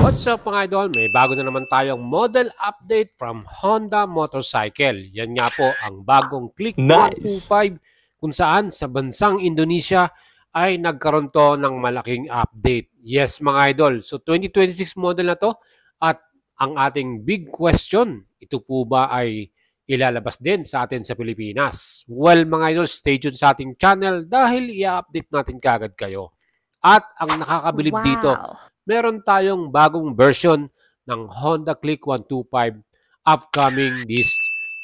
What's up mga idol? May bago na naman tayong model update from Honda Motorcycle. Yan nga po ang bagong Click 125 kung saan sa bansang Indonesia ay nagkaroon to ng malaking update. Yes mga idol, so 2026 model na to at ang ating big question, ito po ba ay ilalabas din sa atin sa Pilipinas? Well mga idol, stay tuned sa ating channel dahil i-update natin kagad kayo. At ang nakakabilib dito, meron tayong bagong version ng Honda Click 125 upcoming this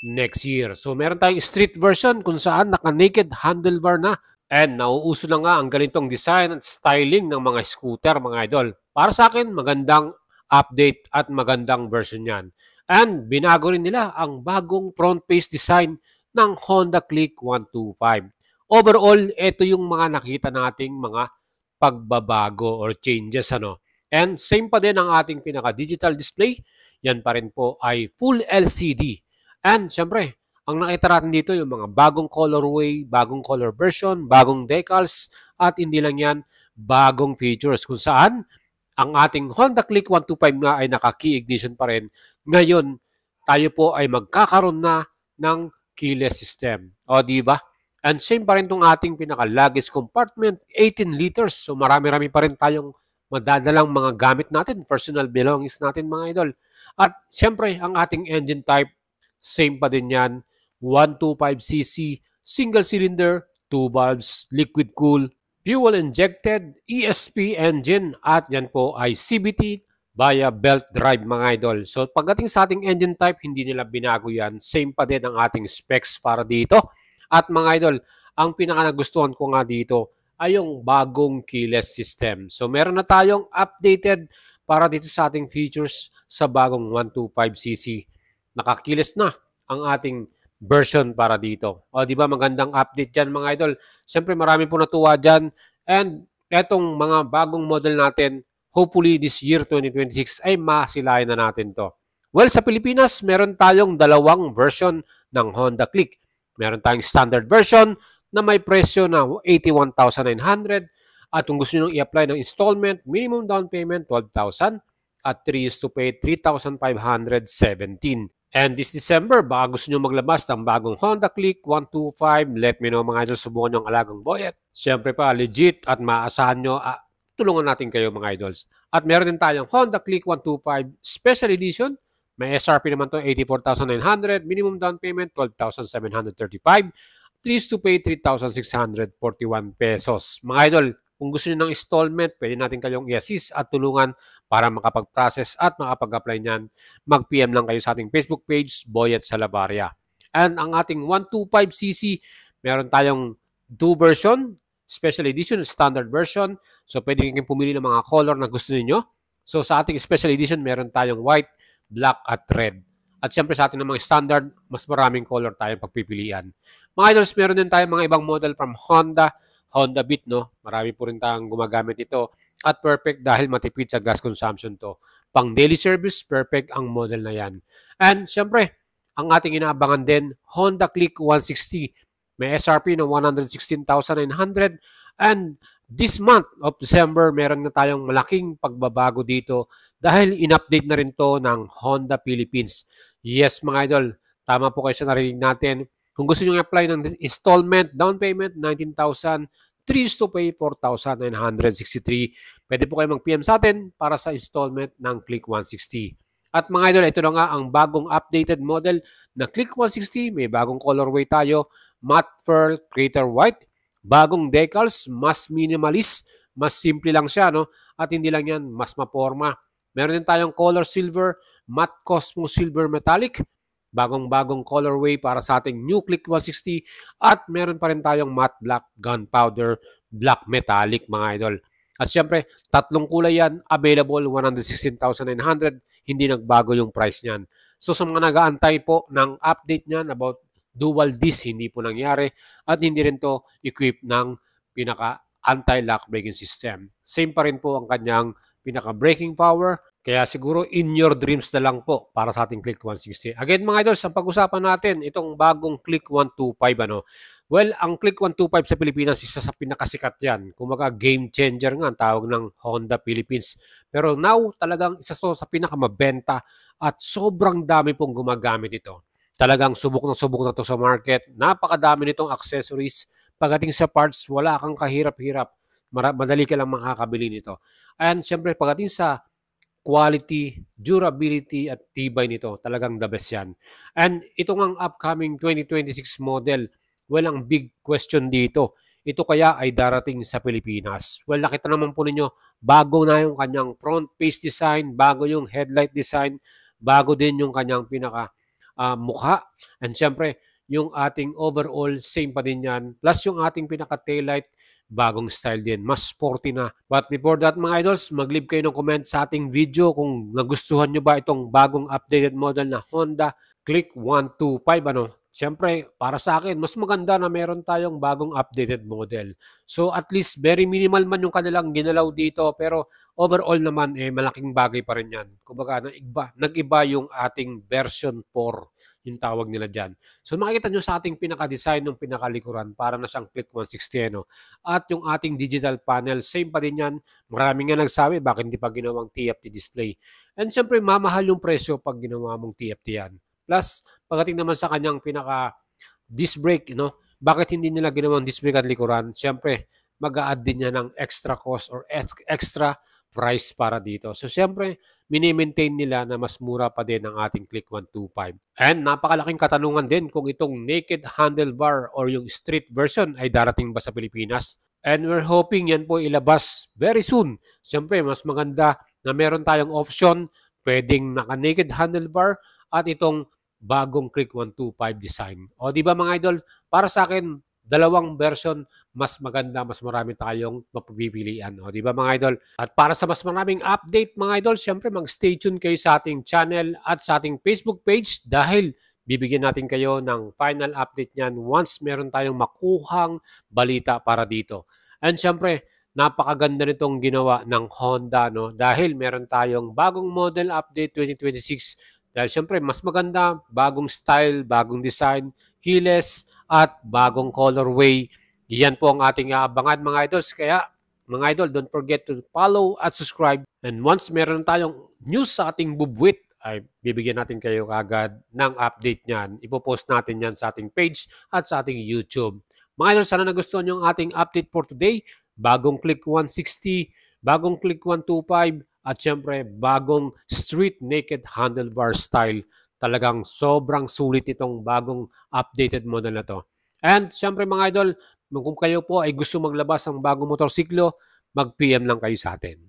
next year. So meron tayong street version kung saan naka-naked handlebar na and nauuso na nga ang ganitong design at styling ng mga scooter mga idol. Para sa akin, magandang update at magandang version yan. And binago rin nila ang bagong front face design ng Honda Click 125. Overall, ito yung mga nakita nating mga pagbabago or changes ano. And same pa din ang ating pinaka-digital display. Yan pa rin po ay full LCD. And syempre, ang nakita natin dito yung mga bagong colorway, bagong color version, bagong decals, at hindi lang yan, bagong features kung saan ang ating Honda Click 125 nga ay naka-key ignition pa rin. Ngayon, tayo po ay magkakaroon na ng keyless system. O di ba? And same pa rin itong ating pinaka-luggage compartment, 18 liters. So marami-rami pa rin tayong madadalang mga gamit natin, personal belongings natin mga idol. At siyempre, ang ating engine type, same pa din yan. 125cc, single cylinder, 2 valves, liquid cool, fuel injected, ESP engine, at yan po ay CVT via belt drive mga idol. So pagdating sa ating engine type, hindi nila binago yan. Same pa din ang ating specs para dito. At mga idol, ang pinaka nagustuhan ko nga dito ay yung bagong keyless system. So meron na tayong updated para dito sa ating features sa bagong 125cc. Naka-keyless na ang ating version para dito. O di ba magandang update dyan mga idol. Siyempre marami po natuwa dyan. And etong mga bagong model natin, hopefully this year 2026 ay masilayan na natin to. Well, sa Pilipinas, meron tayong dalawang version ng Honda Click. Meron tayong standard version na may presyo na 81,900 at kung gusto nyo i-apply ng installment, minimum down payment 12,000 at 3 years to pay 3,517. And this December, baka gusto nyo maglabas ng bagong Honda Click 125, let me know mga idol, subukan nyo ang alagang boyet. Siyempre pa, legit at maasahan nyo, tulungan natin kayo mga idols. At meron din tayong Honda Click 125 Special Edition. May SRP naman to 84,900, minimum down payment 12,735, 3 years to pay 3,641 pesos. Mga idol, kung gusto niyo ng installment, pwede natin kayong i-assist at tulungan para makapag-process at makapag-apply niyan. Mag-PM lang kayo sa ating Facebook page, Boyet Salabaria. And ang ating 125cc, meron tayong 2 version, special edition, standard version. So pwede kayong pumili ng mga color na gusto niyo. So sa ating special edition, meron tayong white, black at red. At siyempre sa ating mga standard, mas maraming color tayong pagpipilian. Mga idols, meron din tayong mga ibang model from Honda, Honda Beat, no? Marami po rin tayong gumagamit ito. At perfect dahil matipid sa gas consumption to. Pang daily service, perfect ang model na yan. And siyempre, ang ating inaabangan din, Honda Click 160. May SRP ng 116,900 and this month of December, meron na tayong malaking pagbabago dito dahil in-update na rin to ng Honda Philippines. Yes mga idol, tama po kayo sa narinig natin. Kung gusto nyo i-apply ng installment, down payment, 19,000, 3 years to pay, 4,963. Pwede po kayo mag-PM sa atin para sa installment ng Click 160. At mga idol, ito na nga ang bagong updated model na Click 160. May bagong colorway tayo, matte pearl, crater white. Bagong decals, mas minimalist, mas simple lang siya, no? At hindi lang yan, mas maporma. Meron din tayong color silver, matte Cosmo silver metallic. Bagong-bagong colorway para sa ating new Click 160. At meron pa rin tayong matte black gunpowder black metallic mga idol. At syempre, tatlong kulay yan, available 116,900, hindi nagbago yung price niyan. So sa mga nag-aantay po ng update niyan about dual disc, hindi po nangyari at hindi rin to equip ng pinaka anti-lock braking system. Same pa rin po ang kanyang pinaka braking power. Kaya siguro in your dreams na lang po para sa ating Click 160. Again mga idols, ang pag-usapan natin itong bagong Click 125 ano. Well, ang Click 125 sa Pilipinas, isa sa pinakasikat yan. Kumbaga, game changer nga ang tawag ng Honda Philippines. Pero now, talagang isa to sa pinakamabenta at sobrang dami pong gumagamit ito. Talagang subok na to sa market. Napakadami nitong accessories. Pagdating sa parts, wala kang kahirap-hirap. Madali ka lang makakabili nito. And syempre, pagdating sa quality, durability at tibay nito, talagang the best yan. And ito ang upcoming 2026 model, well, ang big question dito, ito kaya ay darating sa Pilipinas? Well, nakita naman po ninyo, bago na yung kanyang front face design, bago yung headlight design, bago din yung kanyang pinaka mukha. And syempre, yung ating overall, same pa din yan. Plus yung ating pinaka taillight, bagong style din. Mas sporty na. But before that mga idols, mag-leave kayo ng comment sa ating video kung nagustuhan nyo ba itong bagong updated model na Honda Click 125. Siyempre, para sa akin, mas maganda na meron tayong bagong updated model. So at least very minimal man yung kanilang ginalaw dito, pero overall naman malaking bagay pa rin yan. Kumbaga, nag-iba yung ating version 4 yung tawag nila dyan. So makikita nyo sa ating pinaka-design ng pinakalikuran, para na siyang Click 160. At yung ating digital panel, same pa din yan. Maraming nga nagsabi, bakit hindi pa ginawang TFT display? And syempre, mamahal yung presyo pag ginawa mong TFT yan. Plus, pagdating naman sa kanyang disc brake, bakit hindi nila ginawang disc brake at likuran? Syempre, mag-a-add din niya ng extra cost or extra price para dito. So, syempre, mini-maintain nila na mas mura pa din ang ating Click 125. And napakalaking katanungan din kung itong naked handlebar or yung street version ay darating ba sa Pilipinas. And we're hoping yan po ilabas very soon. Syempre, mas maganda na meron tayong option, pwedeng naka-naked handlebar at itong bagong Click 125 design. O di ba mga idol, para sa akin, dalawang version, mas maganda, mas marami tayong mapagpipilian. O di ba mga idol? At para sa mas maraming update mga idol, syempre mag-stay tuned kayo sa ating channel at sa ating Facebook page dahil bibigyan natin kayo ng final update niyan once meron tayong makuhang balita para dito. And syempre, napakaganda nitong ginawa ng Honda dahil meron tayong bagong model update 2026. Dahil syempre, mas maganda, bagong style, bagong design, keyless, at bagong colorway. Yan po ang ating aabangan mga idols. Kaya mga idol, don't forget to follow at subscribe. And once meron tayong news sa ating bubwit, ay bibigyan natin kayo agad ng update niyan. Ipopost natin yan sa ating page at sa ating YouTube. Mga idol, sana nagustuhan nyo ang ating update for today. Bagong Click 160, bagong Click 125, at syempre, bagong street naked handlebar style. Talagang sobrang sulit itong bagong updated model na to. And syempre mga idol, kung kayo po ay gusto maglabas ng bagong motorsiklo, mag-PM lang kayo sa atin.